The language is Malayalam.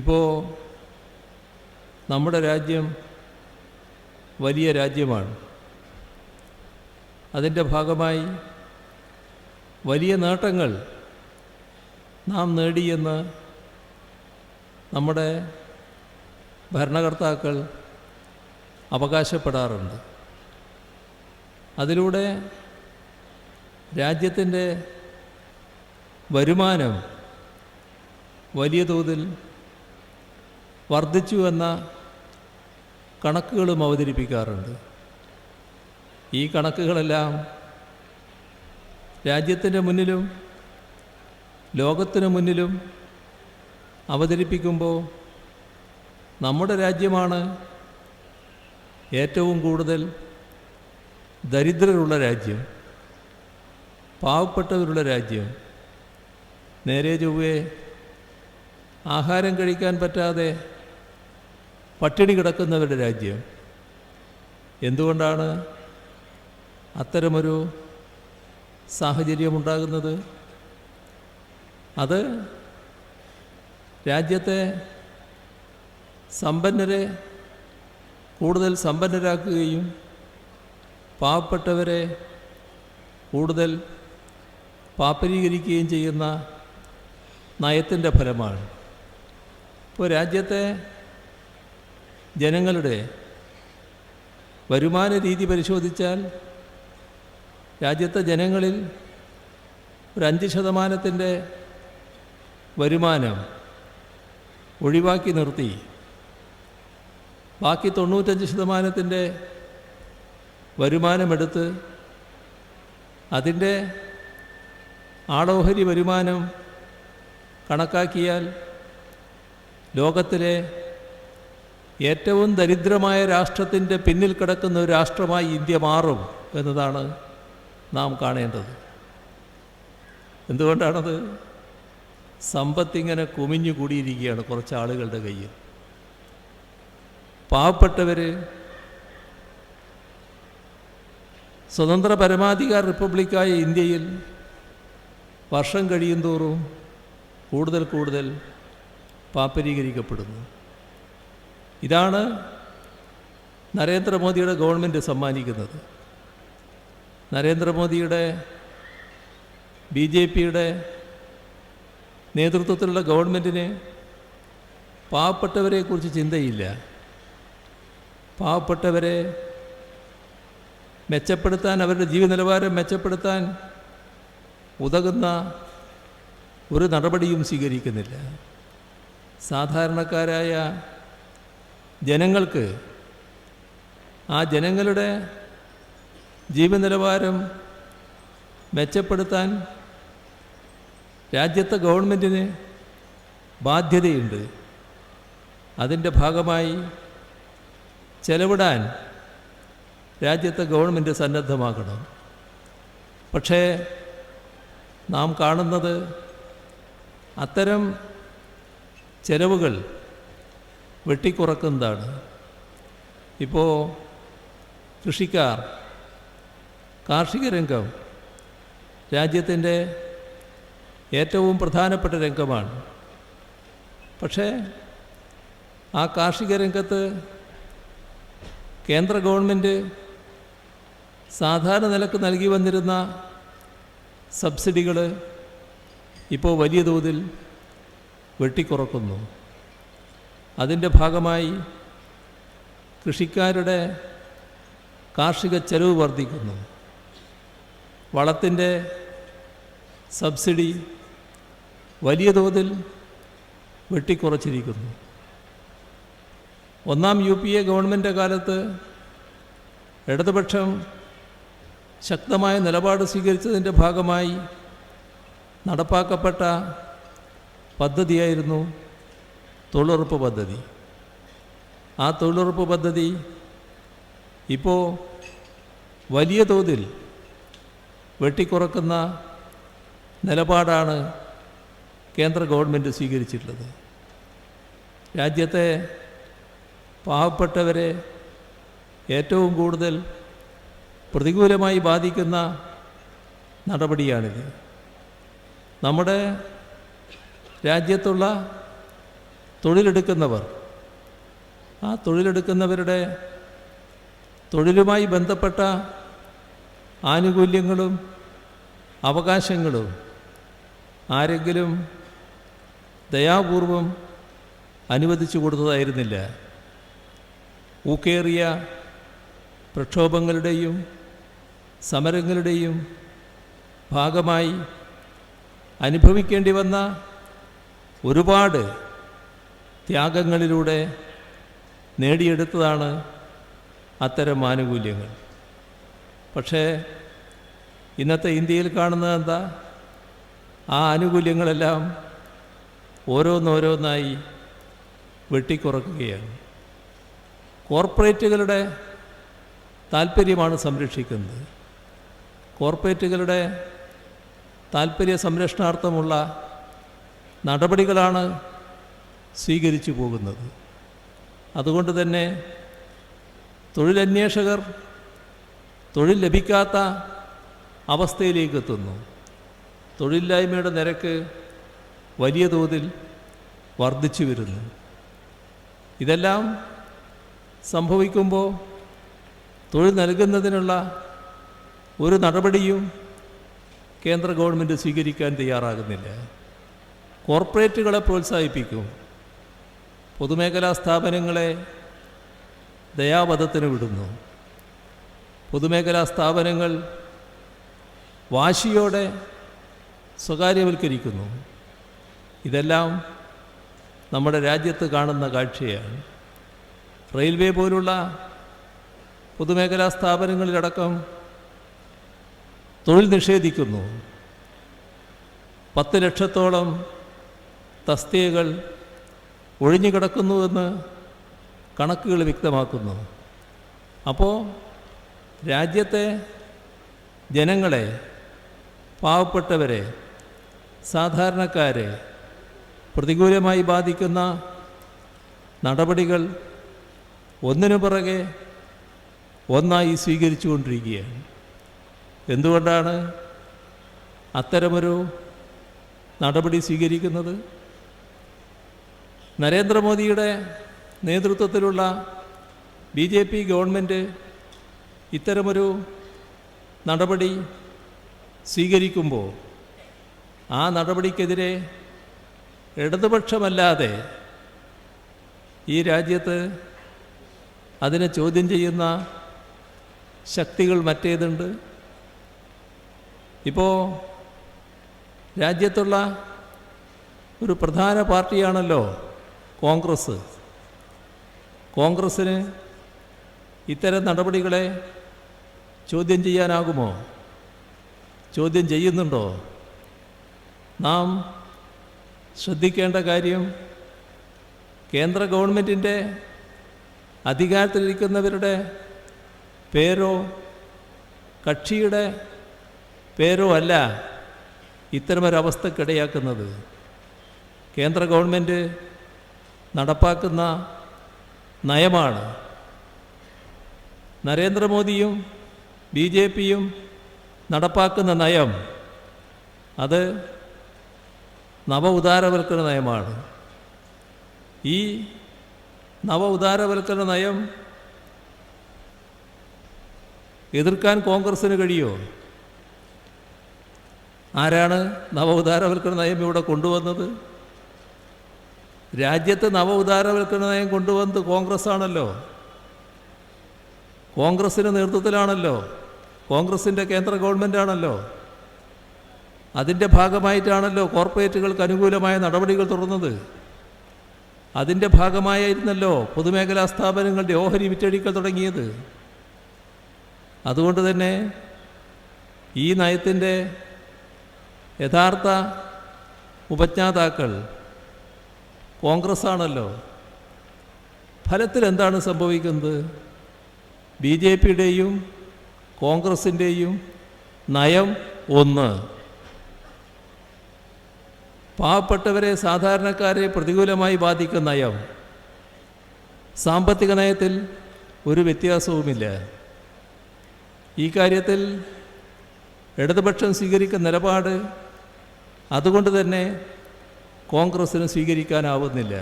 ഇപ്പോൾ നമ്മുടെ രാജ്യം വലിയ രാജ്യമാണ്. അതിൻ്റെ ഭാഗമായി വലിയ നേട്ടങ്ങൾ നാം നേടിയെന്ന് നമ്മുടെ ഭരണകർത്താക്കൾ അവകാശപ്പെടാറുണ്ട്. അതിലൂടെ രാജ്യത്തിൻ്റെ വരുമാനം വലിയ തോതിൽ വർദ്ധിച്ചു എന്ന കണക്കുകളും അവതരിപ്പിക്കാറുണ്ട്. ഈ കണക്കുകളെല്ലാം രാജ്യത്തിൻ്റെ മുന്നിലും ലോകത്തിന് മുന്നിലും അവതരിപ്പിക്കുമ്പോൾ നമ്മുടെ രാജ്യമാണ് ഏറ്റവും കൂടുതൽ ദരിദ്രരുള്ള രാജ്യം, പാവപ്പെട്ടവരുള്ള രാജ്യം, നേരെ ചൊവ്വേ ആഹാരം കഴിക്കാൻ പറ്റാതെ പട്ടിണി കിടക്കുന്നവരുടെ രാജ്യം. എന്തുകൊണ്ടാണ് അത്തരമൊരു സാഹചര്യമുണ്ടാകുന്നത്? അത് രാജ്യത്തെ സമ്പന്നരെ കൂടുതൽ സമ്പന്നരാക്കുകയും പാവപ്പെട്ടവരെ കൂടുതൽ പാപ്പരീകരിക്കുകയും ചെയ്യുന്ന നയത്തിൻ്റെ ഫലമാണ്. ഇപ്പോൾ രാജ്യത്തെ ജനങ്ങളുടെ വരുമാന രീതി പരിശോധിച്ചാൽ രാജ്യത്തെ ജനങ്ങളിൽ ഒരു 5% വരുമാനം ഒഴിവാക്കി നിർത്തി ബാക്കി 95% വരുമാനമെടുത്ത് അതിൻ്റെ ആളോഹരി വരുമാനം കണക്കാക്കിയാൽ ലോകത്തിലെ ഏറ്റവും ദരിദ്രമായ രാഷ്ട്രത്തിൻ്റെ പിന്നിൽ കിടക്കുന്ന ഒരു രാഷ്ട്രമായി ഇന്ത്യ മാറും എന്നതാണ് നാം കാണേണ്ടത്. എന്തുകൊണ്ടാണത്? സമ്പത്തിങ്ങനെ കുമിഞ്ഞു കൂടിയിരിക്കുകയാണ് കുറച്ച് ആളുകളുടെ കയ്യിൽ. പാവപ്പെട്ടവർ സ്വതന്ത്ര പരമാധികാര റിപ്പബ്ലിക്കായ ഇന്ത്യയിൽ വർഷം കഴിയുന്തോറും കൂടുതൽ കൂടുതൽ പാപ്പരീകരിക്കപ്പെടുന്നു. ഇതാണ് നരേന്ദ്രമോദിയുടെ ഗവൺമെൻറ് സമ്മാനിക്കുന്നത്. നരേന്ദ്രമോദിയുടെ BJPയുടെ നേതൃത്വത്തിലുള്ള ഗവൺമെൻറ്റിന് പാവപ്പെട്ടവരെക്കുറിച്ച് ചിന്തയില്ല. പാവപ്പെട്ടവരെ മെച്ചപ്പെടുത്താൻ, അവരുടെ ജീവിത നിലവാരം മെച്ചപ്പെടുത്താൻ ഉതകുന്ന ഒരു നടപടിയും സ്വീകരിക്കുന്നില്ല. സാധാരണക്കാരായ ജനങ്ങൾക്ക് ആ ജനങ്ങളുടെ ജീവിത നിലവാരം മെച്ചപ്പെടുത്താൻ രാജ്യത്തെ ഗവൺമെൻറ്റിന് ബാധ്യതയുണ്ട്. അതിൻ്റെ ഭാഗമായി ചെലവിടാൻ രാജ്യത്തെ ഗവൺമെൻറ് സന്നദ്ധമാക്കണം. പക്ഷേ നാം കാണുന്നത് അത്തരം ചെലവുകൾ വെട്ടിക്കുറക്കുന്നതാണ്. ഇപ്പോൾ കൃഷിക്കാർ, കാർഷിക രംഗം രാജ്യത്തിൻ്റെ ഏറ്റവും പ്രധാനപ്പെട്ട രംഗമാണ്. പക്ഷേ ആ കാർഷിക രംഗത്ത് കേന്ദ്ര ഗവൺമെൻറ് സാധാരണ നിലക്ക് നൽകി വന്നിരുന്ന സബ്സിഡികൾ ഇപ്പോൾ വലിയ തോതിൽ വെട്ടിക്കുറക്കുന്നു. അതിൻ്റെ ഭാഗമായി കൃഷിക്കാരുടെ കാർഷിക ചെലവ് വർദ്ധിക്കുന്നു. വളത്തിൻ്റെ സബ്സിഡി വലിയ തോതിൽ വെട്ടിക്കുറച്ചിരിക്കുന്നു. ഒന്നാം UPA ഗവൺമെൻറ് കാലത്ത് ഇടതുപക്ഷം ശക്തമായ നിലപാട് സ്വീകരിച്ചതിൻ്റെ ഭാഗമായി നടപ്പാക്കപ്പെട്ട പദ്ധതിയായിരുന്നു തൊഴിലുറപ്പ് പദ്ധതി. ആ തൊഴിലുറപ്പ് പദ്ധതി ഇപ്പോൾ വലിയ തോതിൽ വെട്ടിക്കുറക്കുന്ന നിലപാടാണ് കേന്ദ്ര ഗവൺമെൻറ് സ്വീകരിച്ചിട്ടുള്ളത്. രാജ്യത്തെ പാവപ്പെട്ടവരെ ഏറ്റവും കൂടുതൽ പ്രതികൂലമായി ബാധിക്കുന്ന നടപടിയാണിത്. നമ്മുടെ രാജ്യത്തുള്ള തൊഴിലെടുക്കുന്നവർ, ആ തൊഴിലെടുക്കുന്നവരുടെ തൊഴിലുമായി ബന്ധപ്പെട്ട ആനുകൂല്യങ്ങളും അവകാശങ്ങളും ആരെങ്കിലും ദയാപൂർവം അനുവദിച്ചു കൊടുത്തതായിരുന്നില്ല. ഊക്കേറിയ പ്രക്ഷോഭങ്ങളുടെയും സമരങ്ങളുടെയും ഭാഗമായി അനുഭവിക്കേണ്ടി വന്ന ഒരുപാട് ത്യാഗങ്ങളിലൂടെ നേടിയെടുത്തതാണ് അത്തരം ആനുകൂല്യങ്ങൾ. പക്ഷേ ഇന്നത്തെ ഇന്ത്യയിൽ കാണുന്നത് എന്താ? ആ ആനുകൂല്യങ്ങളെല്ലാം ഓരോന്നോരോന്നായി വെട്ടിക്കുറക്കുകയാണ്. കോർപ്പറേറ്റുകളുടെ താൽപ്പര്യമാണ് സംരക്ഷിക്കുന്നത്. കോർപ്പറേറ്റുകളുടെ താൽപ്പര്യ സംരക്ഷണാർത്ഥമുള്ള നടപടികളാണ് സ്വീകരിച്ചു പോകുന്നത്. അതുകൊണ്ട് തന്നെ തൊഴിലന്വേഷകർ തൊഴിൽ ലഭിക്കാത്ത അവസ്ഥയിലേക്ക് എത്തുന്നു. തൊഴിലില്ലായ്മയുടെ നിരക്ക് വലിയ തോതിൽ വർദ്ധിച്ചു വരുന്നു. ഇതെല്ലാം സംഭവിക്കുമ്പോൾ തൊഴിൽ നൽകുന്നതിനുള്ള ഒരു നടപടിയും കേന്ദ്ര ഗവൺമെൻറ് സ്വീകരിക്കാൻ തയ്യാറാകുന്നില്ല. കോർപ്പറേറ്റുകളെ പ്രോത്സാഹിപ്പിക്കും, പൊതുമേഖലാ സ്ഥാപനങ്ങളെ ദയാവധത്തിന് വിടുന്നു. പൊതുമേഖലാ സ്ഥാപനങ്ങൾ വാശിയോടെ സ്വകാര്യവൽക്കരിക്കുന്നു. ഇതെല്ലാം നമ്മുടെ രാജ്യത്ത് കാണുന്ന കാഴ്ചയാണ്. റെയിൽവേ പോലുള്ള പൊതുമേഖലാ സ്ഥാപനങ്ങളിലടക്കം തൊഴിൽ നിഷേധിക്കുന്നു. 10 ലക്ഷത്തോളം തസ്തികകൾ ഒഴിഞ്ഞുകിടക്കുന്നുവെന്ന് കണക്കുകൾ വ്യക്തമാക്കുന്നു. അപ്പോൾ രാജ്യത്തെ ജനങ്ങളെ, പാവപ്പെട്ടവരെ, സാധാരണക്കാരെ പ്രതികൂലമായി ബാധിക്കുന്ന നടപടികൾ ഒന്നിനു പുറകെ ഒന്നായി സ്വീകരിച്ചു കൊണ്ടിരിക്കുകയാണ്. എന്തുകൊണ്ടാണ് അത്തരമൊരു നടപടി സ്വീകരിക്കുന്നത്? നരേന്ദ്രമോദിയുടെ നേതൃത്വത്തിലുള്ള BJP ഗവൺമെൻറ് ഇത്തരമൊരു നടപടി സ്വീകരിക്കുമ്പോൾ ആ നടപടിക്കെതിരെ ഇടതുപക്ഷമല്ലാതെ ഈ രാജ്യത്ത് അതിനെ ചോദ്യം ചെയ്യുന്ന ശക്തികൾ മറ്റേതുണ്ട്? ഇപ്പോൾ രാജ്യത്തുള്ള ഒരു പ്രധാന പാർട്ടിയാണല്ലോ കോൺഗ്രസ്. കോൺഗ്രസ്സിന് ഇത്തരം നടപടികളെ ചോദ്യം ചെയ്യാനാകുമോ? ചോദ്യം ചെയ്യുന്നുണ്ടോ? നാം ശ്രദ്ധിക്കേണ്ട കാര്യം, കേന്ദ്ര ഗവൺമെൻറ്റിൻ്റെ അധികാരത്തിലിരിക്കുന്നവരുടെ പേരോ കക്ഷിയുടെ പേരോ അല്ല ഇത്തരമൊരവസ്ഥക്കിടയാക്കുന്നത്. കേന്ദ്ര ഗവൺമെൻറ് നടപ്പാക്കുന്ന നയമാണ്. നരേന്ദ്രമോദിയും BJPയും നടപ്പാക്കുന്ന നയം അത് നവ ഉദാരവൽക്കരണ നയമാണ്. ഈ നവ ഉദാരവൽക്കരണ നയം എതിർക്കാൻ കോൺഗ്രസ്സിന് കഴിയുമോ? ആരാണ് നവ ഉദാരവൽക്കരണ നയം ഇവിടെ കൊണ്ടുവന്നത്? രാജ്യത്ത് നവ ഉദാരവൽക്കരണ നയം കൊണ്ടുവന്നത് കോൺഗ്രസ് ആണല്ലോ. കോൺഗ്രസിൻ്റെ നേതൃത്വത്തിലാണല്ലോ, കോൺഗ്രസിൻ്റെ കേന്ദ്ര ഗവൺമെൻറ്റാണല്ലോ. അതിൻ്റെ ഭാഗമായിട്ടാണല്ലോ കോർപ്പറേറ്റുകൾക്ക് അനുകൂലമായ നടപടികൾ തുടർന്നത്. അതിൻ്റെ ഭാഗമായിരുന്നല്ലോ പൊതുമേഖലാ സ്ഥാപനങ്ങളുടെ ഓഹരി വിറ്റഴിക്കൽ തുടങ്ങിയത്. അതുകൊണ്ട് തന്നെ ഈ നയത്തിൻ്റെ യഥാർത്ഥ ഉപജ്ഞാതാക്കൾ കോൺഗ്രസ് ആണല്ലോ. ഫലത്തിൽ എന്താണ് സംഭവിക്കുന്നത്? BJPയുടെയും കോൺഗ്രസിൻ്റെയും നയം ഒന്ന്. പാവപ്പെട്ടവരെ, സാധാരണക്കാരെ പ്രതികൂലമായി ബാധിക്കുന്ന നയം. സാമ്പത്തിക നയത്തിൽ ഒരു വ്യത്യാസവുമില്ല. ഈ കാര്യത്തിൽ ഇടതുപക്ഷം സ്വീകരിക്കുന്ന നിലപാട് അതുകൊണ്ട് തന്നെ കോൺഗ്രസ്സിന് സ്വീകരിക്കാനാവുന്നില്ല.